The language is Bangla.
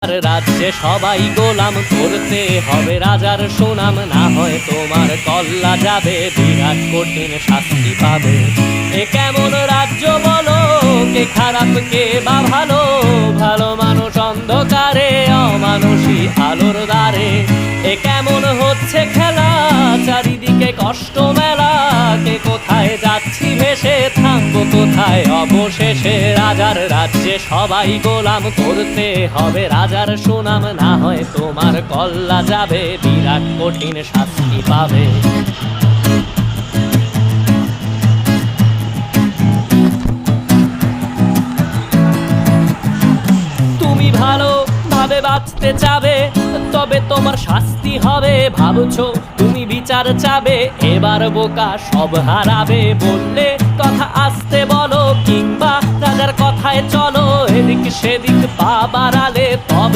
রাজ্যে সবাই গোলাম, করতে হবে রাজার সুনাম, না হয় তোমার কল্লা যাবে, বিরাট কঠিন শাস্তি পাবে। এ কেমন রাজ্য বলো, কে খারাপ কে বা ভালো, ভালো মানুষ অন্ধকারে, অমানুষী আলোর দ্বারে। এ কেমন হচ্ছে খেলা, চারিদিকে কষ্ট মেলা, কে কোথায় যাচ্ছি ভেসে, থামবো কোথায় অবশেষে। রাজার রাজ্যে সবাই গোলাম, করতে হবে রাজার সুনাম, না হয় তোমার কল্লা যাবে, বিরাট কঠিন শাস্তি পাবে। তুমি ভালো ভাবে বাঁচতে চাবে, তবে তোমার শাস্তি হবে। ভাবছো তুমি বিচার চাবে, এবার বোকা সব হারাবে। বললে কথা আসতে বলো, কিংবা রাজার কথায় চলো, এদিক সেদিক পা বাড়ালে তবে